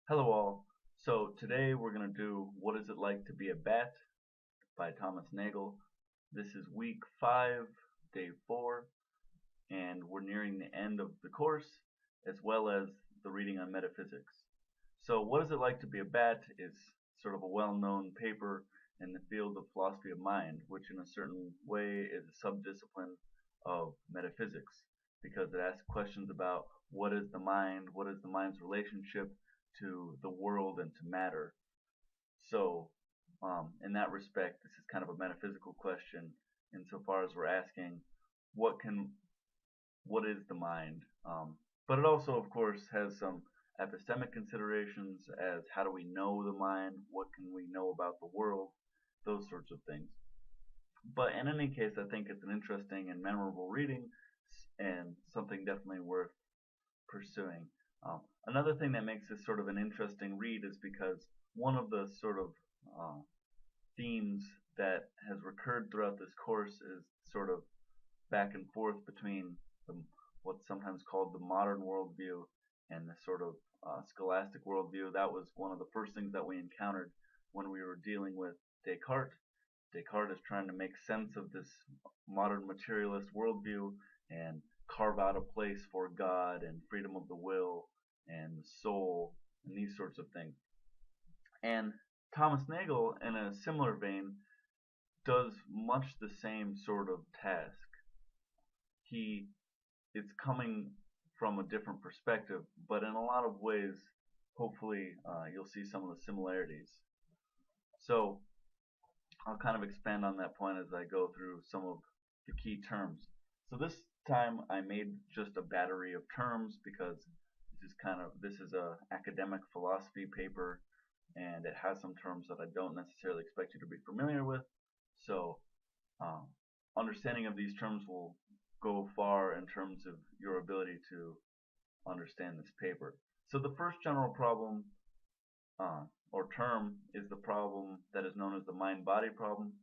Hello all. So today we're going to do What Is It Like to Be a Bat by Thomas Nagel. This is week 5, day 4, and we're nearing the end of the course as well as the reading on metaphysics. So What Is It Like to Be a Bat is sort of a well-known paper in the field of philosophy of mind, which in a certain way is a subdiscipline of metaphysics because it asks questions about what is the mind, what is the mind's relationship to the world and to matter. So, in that respect, this is kind of a metaphysical question insofar as we're asking what can what is the mind. But it also, of course, has some epistemic considerations as how do we know the mind, what can we know about the world, those sorts of things. But in any case, I think it's an interesting and memorable reading and something definitely worth pursuing. Another thing that makes this sort of an interesting read is because one of the sort of uh, themes that has recurred throughout this course is sort of back and forth between the, what's sometimes called the modern worldview and the sort of scholastic worldview. That was one of the first things that we encountered when we were dealing with Descartes. Descartes is trying to make sense of this modern materialist worldview and carve out a place for God and freedom of the will and the soul and these sorts of things. And Thomas Nagel, in a similar vein, does much the same sort of task. He is coming from a different perspective, but in a lot of ways, hopefully, you'll see some of the similarities. So I'll kind of expand on that point as I go through some of the key terms. So this time I made just a battery of terms because this is a academic philosophy paper and it has some terms that I don't necessarily expect you to be familiar with. So um, understanding of these terms will go far in terms of your ability to understand this paper. So the first general problem uh, or term is the problem that is known as the mind-body problem.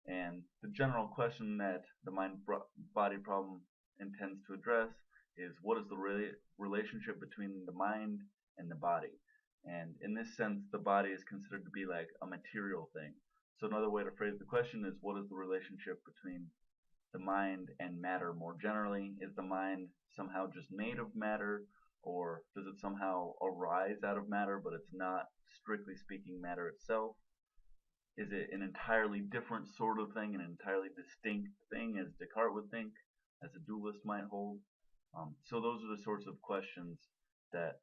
And the general question that the mind-body problem intends to address is what is the relationship between the mind and the body? And in this sense, the body is considered to be like a material thing. So another way to phrase the question is what is the relationship between the mind and matter more generally? Is the mind somehow just made of matter, or does it somehow arise out of matter, but it's not strictly speaking matter itself? Is it an entirely different sort of thing, an entirely distinct thing, as Descartes would think, as a dualist might hold? So those are the sorts of questions that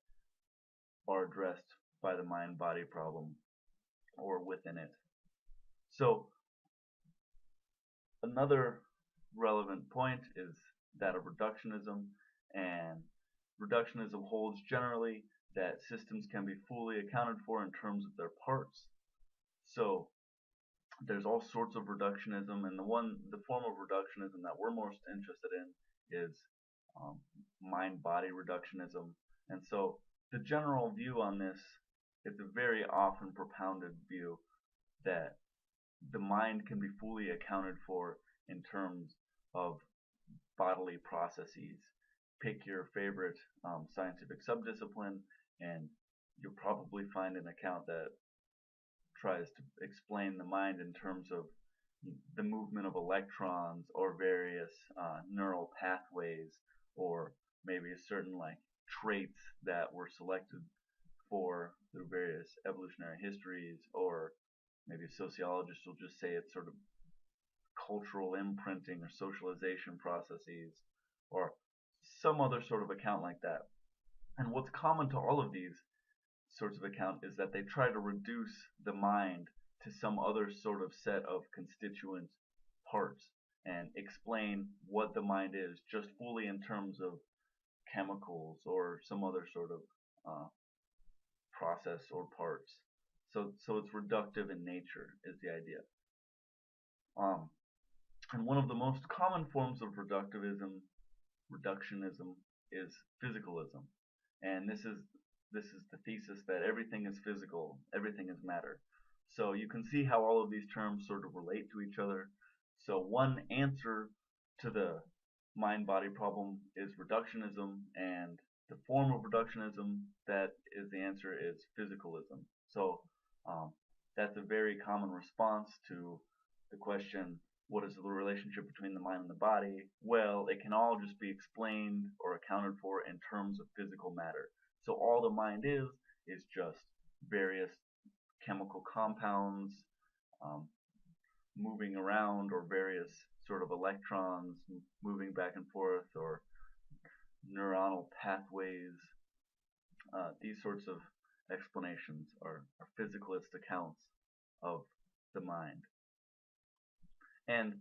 are addressed by the mind-body problem or within it. So another relevant point is that of reductionism, and reductionism holds generally that systems can be fully accounted for in terms of their parts. So there's all sorts of reductionism, and the form of reductionism that we're most interested in is um, mind-body reductionism. And so the general view on this is a very often propounded view that the mind can be fully accounted for in terms of bodily processes. Pick your favorite scientific subdiscipline, and you'll probably find an account that tries to explain the mind in terms of the movement of electrons or various neural pathways, or maybe a certain like traits that were selected for through various evolutionary histories, or maybe sociologists will just say it's sort of cultural imprinting or socialization processes, or some other sort of account like that. And what's common to all of these sorts of account is that they try to reduce the mind to some other sort of set of constituent parts and explain what the mind is just fully in terms of chemicals or some other sort of uh, process or parts. So it's reductive in nature is the idea. Um, and one of the most common forms of reductionism is physicalism, and this is the thesis that everything is physical, everything is matter. So you can see how all of these terms sort of relate to each other. So one answer to the mind-body problem is reductionism, and The form of reductionism that is the answer is physicalism. So um, that's a very common response to the question, what is the relationship between the mind and the body? Well, it can all just be explained or accounted for in terms of physical matter. So all the mind is just various chemical compounds um, moving around, or various sort of electrons moving back and forth, or neuronal pathways. These sorts of explanations are physicalist accounts of the mind. And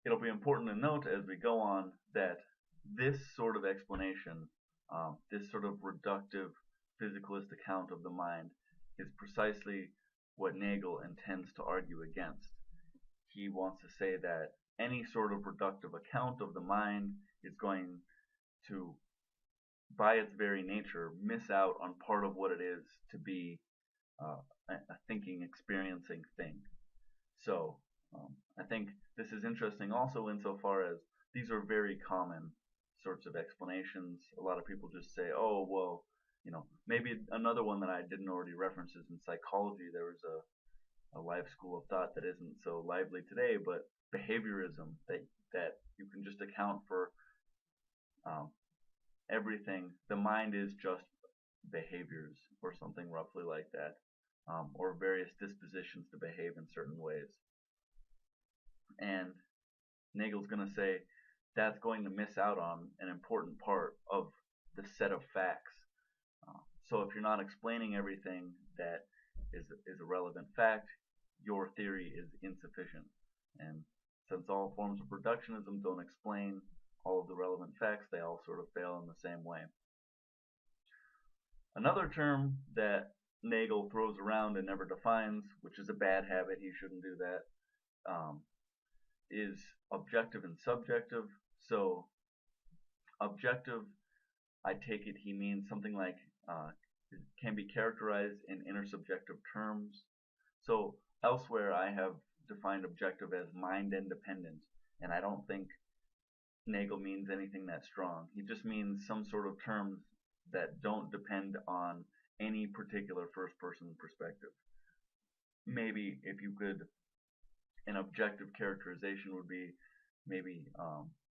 it'll be important to note as we go on that this sort of explanation, this sort of reductive physicalist account of the mind, is precisely what Nagel intends to argue against. He wants to say that any sort of reductive account of the mind is going to, by its very nature, miss out on part of what it is to be a thinking, experiencing thing. So I think this is interesting also insofar as these are very common sorts of explanations. A lot of people just say, oh, well, maybe another one that I didn't already reference is in psychology. There was a live school of thought that isn't so lively today, but behaviorism, that you can just account for um, everything. The mind is just behaviors, or something roughly like that, or various dispositions to behave in certain ways. And Nagel's going to say that's going to miss out on an important part of the set of facts. So if you're not explaining everything that is a relevant fact, your theory is insufficient. And since all forms of reductionism don't explain all of the relevant facts, they all sort of fail in the same way. Another term that Nagel throws around and never defines, which is a bad habit, he shouldn't do that, is objective and subjective. So objective, I take it he means something like can be characterized in intersubjective terms. So elsewhere I have defined objective as mind independent, and I don't think Nagel means anything that strong. He just means some sort of terms that don't depend on any particular first person perspective. Maybe if you could, an objective characterization would be maybe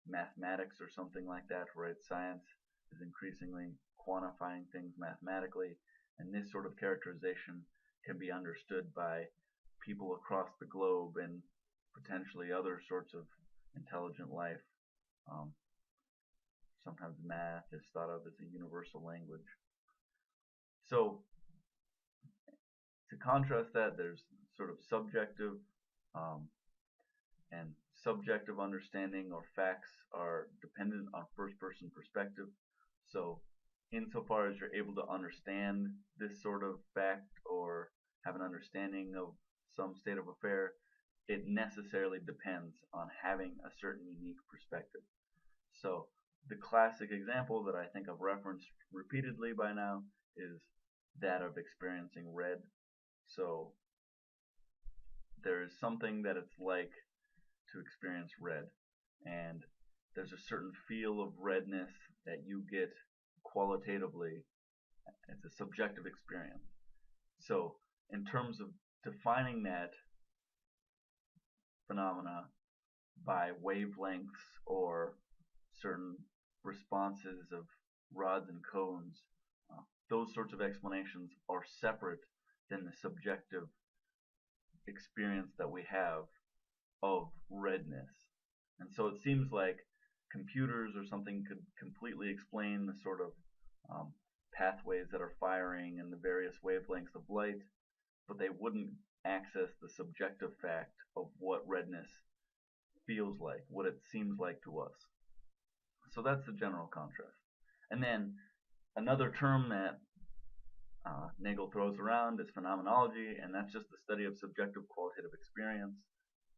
mathematics or something like that, right? Science is increasingly quantifying things mathematically, and this sort of characterization can be understood by people across the globe and potentially other sorts of intelligent life. Um, Sometimes math is thought of as a universal language. So to contrast that, there's sort of subjective um, and subjective understanding, or facts are dependent on first person perspective. So insofar as you're able to understand this sort of fact or have an understanding of some state of affair, it necessarily depends on having a certain unique perspective. So the classic example that I think I've referenced repeatedly by now is that of experiencing red. So there is something that it's like to experience red, and there's a certain feel of redness that you get qualitatively. It's a subjective experience. So in terms of defining that phenomena by wavelengths or certain responses of rods and cones, those sorts of explanations are separate than the subjective experience that we have of redness. And so it seems like computers or something could completely explain the sort of pathways that are firing and the various wavelengths of light, but they wouldn't access the subjective fact of what redness feels like, what it seems like to us. So that's the general contrast. And then another term that Nagel throws around is phenomenology, and that's just the study of subjective qualitative experience.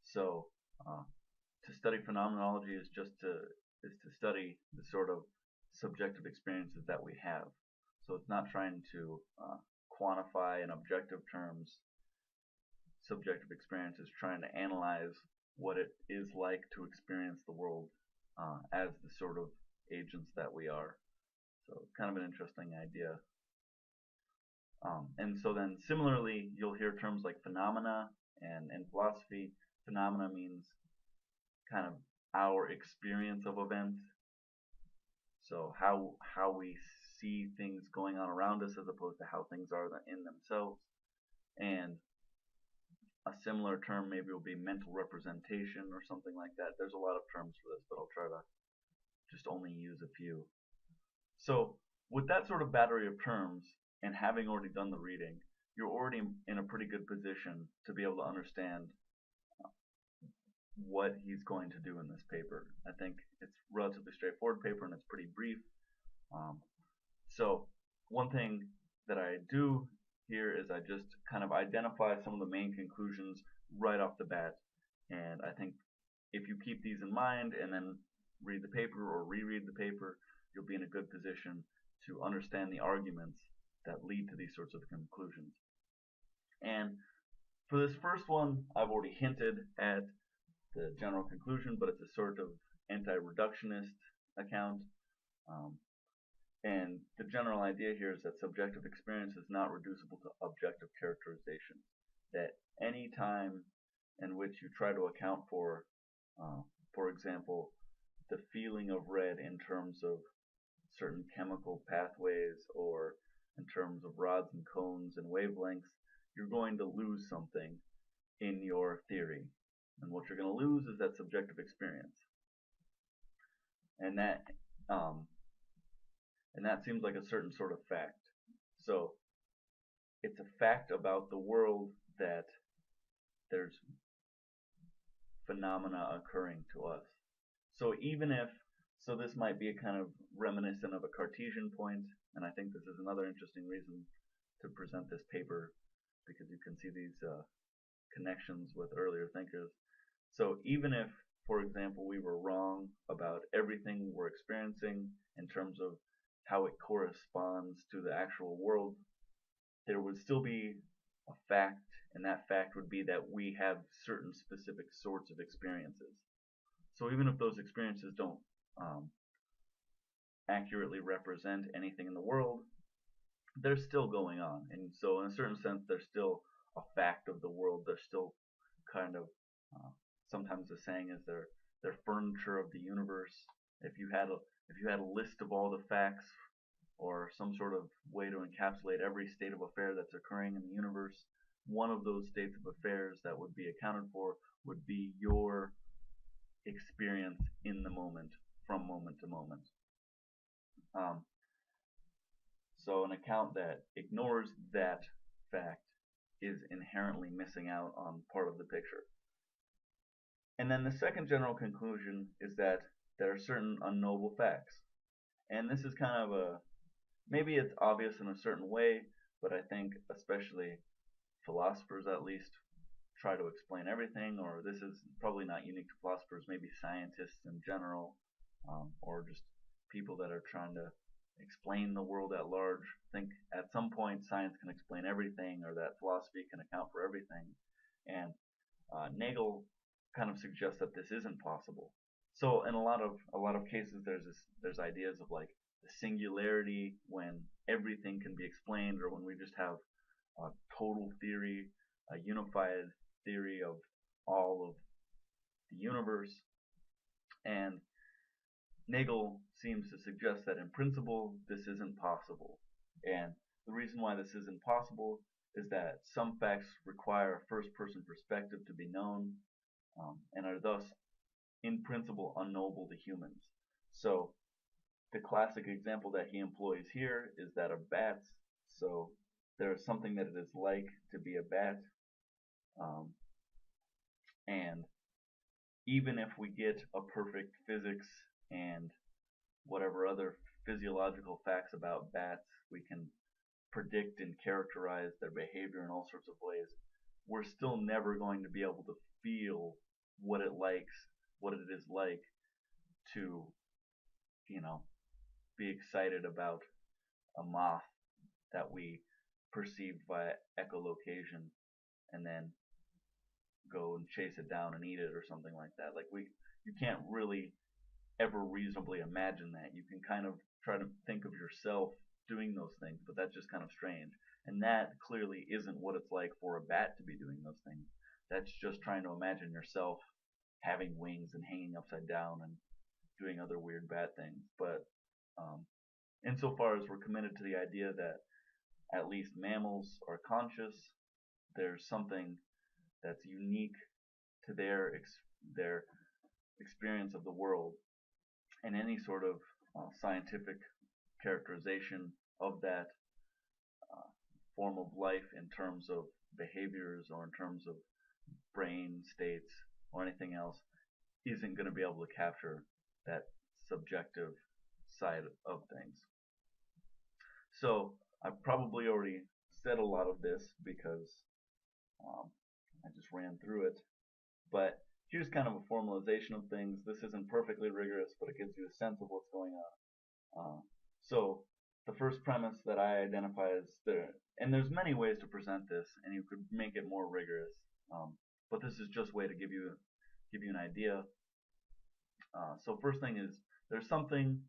So to study phenomenology is to study the sort of subjective experiences that we have. So it's not trying to quantify in objective terms subjective experience, is trying to analyze what it is like to experience the world as the sort of agents that we are. So kind of an interesting idea. And so then similarly, you'll hear terms like phenomena, and in philosophy, phenomena means kind of our experience of events. So how we see things going on around us as opposed to how things are in themselves. And a similar term maybe will be mental representation or something like that. There's a lot of terms for this, but I'll try to just only use a few. So with that sort of battery of terms, and having already done the reading, you're already in a pretty good position to be able to understand what he's going to do in this paper. I think it's a relatively straightforward paper and it's pretty brief. Um, so one thing that I do here is I just kind of identify some of the main conclusions right off the bat. And I think if you keep these in mind and then read the paper or reread the paper, you'll be in a good position to understand the arguments that lead to these sorts of conclusions. And for this first one, I've already hinted at the general conclusion, but it's a sort of anti-reductionist account. Um, and the general idea here is that subjective experience is not reducible to objective characterization. That any time in which you try to account for example, the feeling of red in terms of certain chemical pathways or in terms of rods and cones and wavelengths, you're going to lose something in your theory. And what you're going to lose is that subjective experience. And that seems like a certain sort of fact. So it's a fact about the world that there's phenomena occurring to us. So even if, so this might be a kind of reminiscent of a Cartesian point, and I think this is another interesting reason to present this paper, because you can see these connections with earlier thinkers. So even if, for example, we were wrong about everything we're experiencing in terms of how it corresponds to the actual world, there would still be a fact, and that fact would be that we have certain specific sorts of experiences. So even if those experiences don't accurately represent anything in the world, they're still going on. And so in a certain sense, they're still a fact of the world. They're still kind of, sometimes the saying is they're furniture of the universe. If you had a list of all the facts or some sort of way to encapsulate every state of affair that's occurring in the universe, one of those states of affairs that would be accounted for would be your experience in the moment, from moment to moment. So an account that ignores that fact is inherently missing out on part of the picture. And then the second general conclusion is that there are certain unknowable facts. And this is kind of maybe it's obvious in a certain way, but I think especially philosophers at least try to explain everything, or this is probably not unique to philosophers, maybe scientists in general, or just people that are trying to explain the world at large think at some point science can explain everything, or that philosophy can account for everything. And Nagel kind of suggests that this isn't possible. So in a lot of cases, there's ideas of like the singularity, when everything can be explained, or when we just have a total theory, a unified theory of all of the universe. And Nagel seems to suggest that in principle this isn't possible. And the reason why this isn't possible is that some facts require a first-person perspective to be known, and are thus in principle unknowable to humans. So the classic example that he employs here is that of bats. So there is something that it is like to be a bat, and even if we get a perfect physics and whatever other physiological facts about bats, we can predict and characterize their behavior in all sorts of ways, we're still never going to be able to feel what it is like to, be excited about a moth that we perceived via echolocation and then go and chase it down and eat it or something like that. You can't really ever reasonably imagine that. You can kind of try to think of yourself doing those things, but that's just kind of strange. And that clearly isn't what it's like for a bat to be doing those things. That's just trying to imagine yourself having wings and hanging upside down and doing other weird bat things. But insofar as we're committed to the idea that at least mammals are conscious, there's something that's unique to their experience of the world, and any sort of scientific characterization of that form of life in terms of behaviors or in terms of brain states or anything else isn't going to be able to capture that subjective side of things. So I've probably already said a lot of this because I just ran through it, but here's kind of a formalization of things. This isn't perfectly rigorous, but it gives you a sense of what's going on. So the first premise that I identify is there, and there's many ways to present this, and you could make it more rigorous, but this is just a way to give you an idea. So first thing is there's something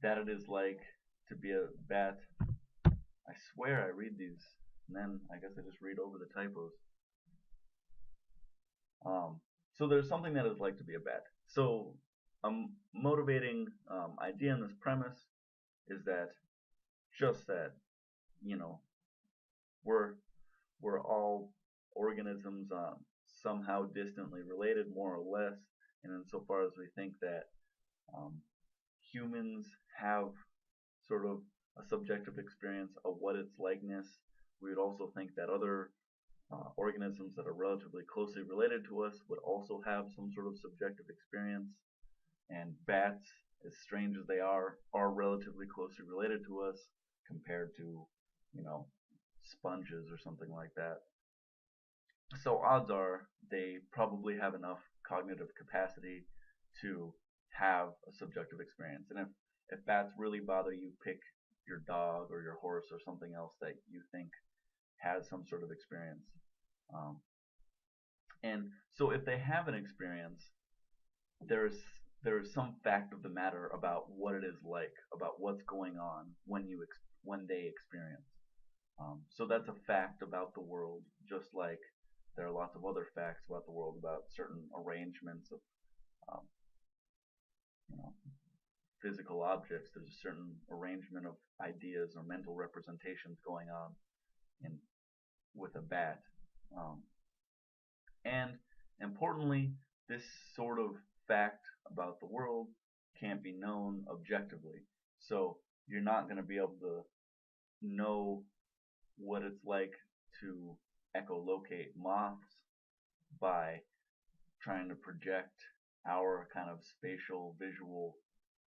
that it is like to be a bat. I swear I read these, and then I guess I just read over the typos. So there's something that it's like to be a bat. So a motivating idea in this premise is that just that, you know, we're all organisms somehow distantly related, more or less, and insofar as we think that humans have sort of a subjective experience of what it's likeness, we would also think that other organisms that are relatively closely related to us would also have some sort of subjective experience, and bats, as strange as they are relatively closely related to us compared to, you know, sponges or something like that. So odds are they probably have enough cognitive capacity to have a subjective experience. And if bats really bother you, pick your dog or your horse or something else that you think has some sort of experience. And so if they have an experience, there is some fact of the matter about what it is like, about what's going on when they experience. So that's a fact about the world, just like there are lots of other facts about the world, about certain arrangements of um, you know, physical objects. There's a certain arrangement of ideas or mental representations going on in with a bat. And importantly, this sort of fact about the world can't be known objectively. So you're not going to be able to know what it's like to echolocate moths by trying to project our kind of spatial visual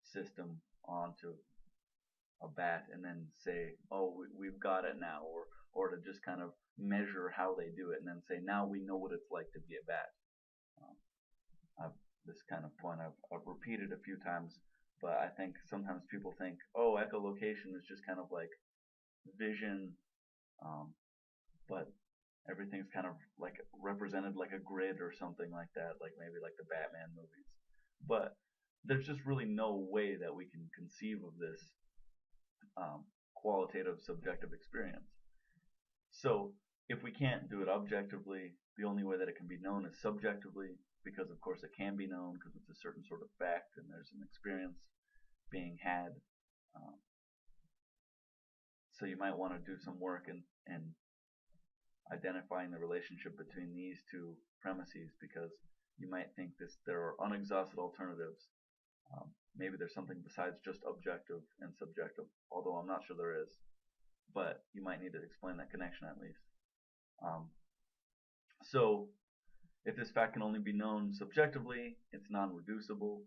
system onto a bat and then say, oh, we've got it now, or to just kind of measure how they do it and then say, now we know what it's like to be a bat. This kind of point I've repeated a few times, but I think sometimes people think, oh, echolocation is just kind of like vision, but everything's kind of like represented like a grid or something like that, like maybe like the Batman movies. But there's just really no way that we can conceive of this qualitative subjective experience. So if we can't do it objectively, the only way that it can be known is subjectively, because of course it can be known because it's a certain sort of fact and there's an experience being had. So you might want to do some work in identifying the relationship between these two premises, because you might think there are unexhausted alternatives. Maybe there's something besides just objective and subjective, although I'm not sure there is. But you might need to explain that connection at least. So if this fact can only be known subjectively, it's non-reducible.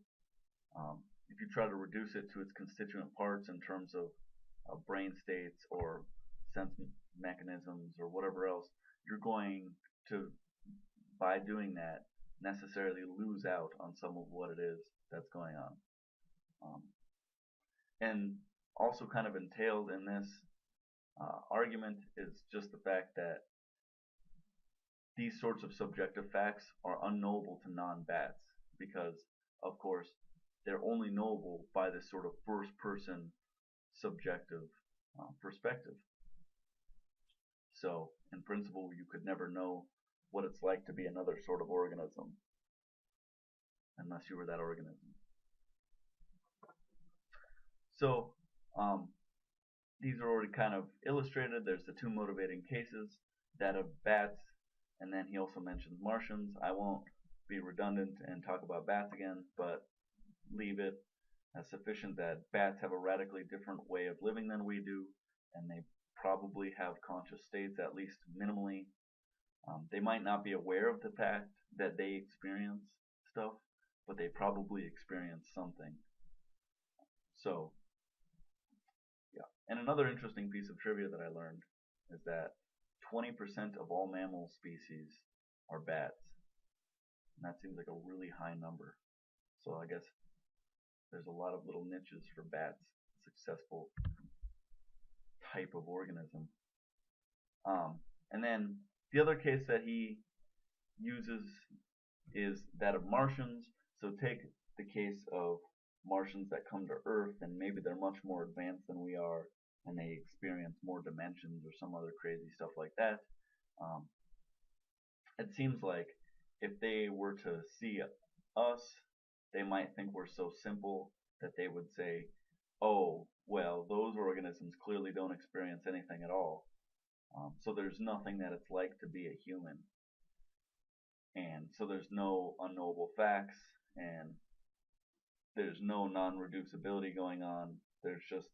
If you try to reduce it to its constituent parts in terms of brain states or sense mechanisms or whatever else, you're going to, by doing that, necessarily lose out on some of what it is that's going on. And also kind of entailed in this argument is just the fact that these sorts of subjective facts are unknowable to non-bats because, of course, they're only knowable by this sort of first person subjective perspective. So, in principle, you could never know what it's like to be another sort of organism unless you were that organism. So, um, these are already kind of illustrated. There's the two motivating cases, that of bats, and then he also mentions Martians. I won't be redundant and talk about bats again, but leave it as sufficient that bats have a radically different way of living than we do, and they probably have conscious states, at least minimally. They might not be aware of the fact that they experience stuff, but they probably experience something. So, yeah. And another interesting piece of trivia that I learned is that 20% of all mammal species are bats. And that seems like a really high number. So I guess there's a lot of little niches for bats, successful type of organism. And then the other case that he uses is that of Martians. So take the case of Martians that come to Earth, and maybe they're much more advanced than we are, and they experience more dimensions or some other crazy stuff like that. Um, it seems like if they were to see us, they might think we're so simple that they would say, oh, well, those organisms clearly don't experience anything at all. So there's nothing that it's like to be a human. And so there's no unknowable facts, and there's no non-reducibility going on. There's just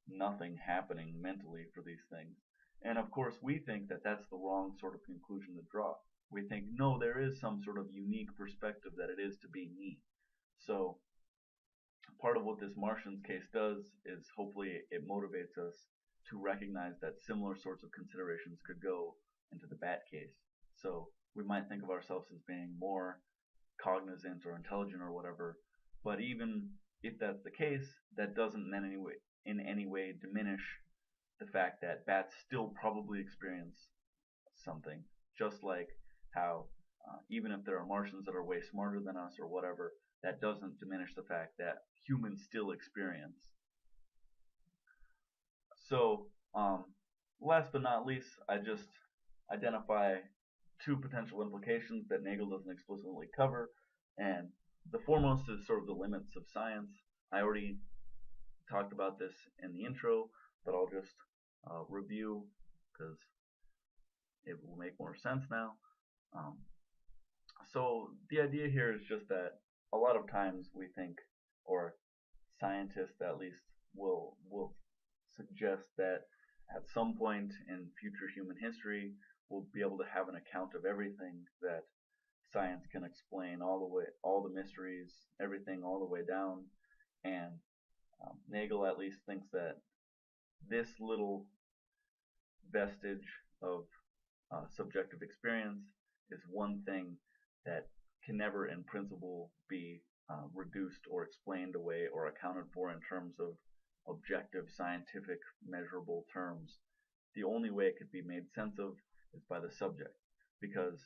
nothing happening mentally for these things. And of course, we think that that's the wrong sort of conclusion to draw. We think, no, there is some sort of unique perspective that it is to be me. So part of what this Martians case does is hopefully it motivates us to recognize that similar sorts of considerations could go into the bat case. So we might think of ourselves as being more cognizant or intelligent or whatever, but even if that's the case, that doesn't in any way diminish the fact that bats still probably experience something, just like how even if there are Martians that are way smarter than us or whatever, that doesn't diminish the fact that humans still experience. So, last but not least, I just identify two potential implications that Nagel doesn't explicitly cover, and the foremost is sort of the limits of science. I already talked about this in the intro, but I'll just review because it will make more sense now. Um, so the idea here is just that a lot of times we think, or scientists at least will suggest that at some point in future human history we'll be able to have an account of everything that science can explain, all the mysteries, everything all the way down. And Nagel at least thinks that this little vestige of subjective experience is one thing that can never, in principle, be reduced or explained away or accounted for in terms of objective, scientific, measurable terms. The only way it could be made sense of is by the subject, because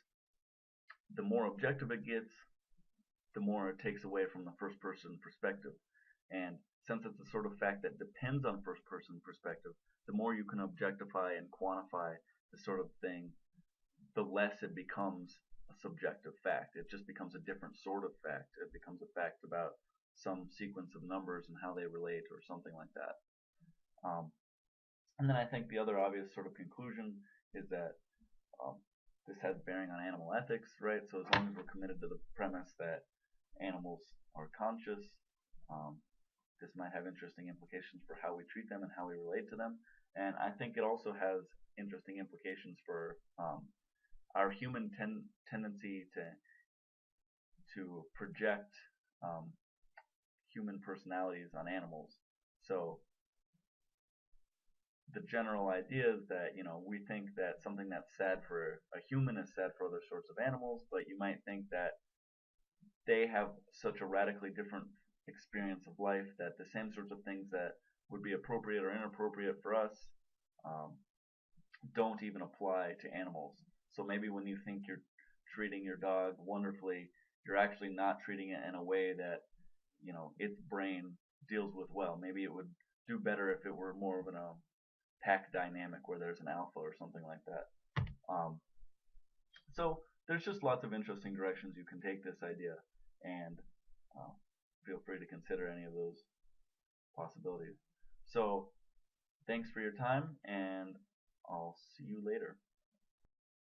the more objective it gets, the more it takes away from the first person perspective. And since it's a sort of fact that depends on first person perspective, the more you can objectify and quantify the sort of thing, the less it becomes a subjective fact. It just becomes a different sort of fact. It becomes a fact about some sequence of numbers and how they relate or something like that. And then I think the other obvious sort of conclusion is that um, this has bearing on animal ethics, right? So as long as we're committed to the premise that animals are conscious, um, this might have interesting implications for how we treat them and how we relate to them. And I think it also has interesting implications for our human tendency to project um, human personalities on animals. So the general idea is that we think that something that's sad for a human is sad for other sorts of animals, but you might think that they have such a radically different experience of life that the same sorts of things that would be appropriate or inappropriate for us um, don't even apply to animals. So maybe when you think you're treating your dog wonderfully, you're actually not treating it in a way that its brain deals with well. Maybe it would do better if it were more of an pack dynamic where there's an alpha or something like that. So there's just lots of interesting directions you can take this idea, and uh, feel free to consider any of those possibilities. So thanks for your time, and I'll see you later.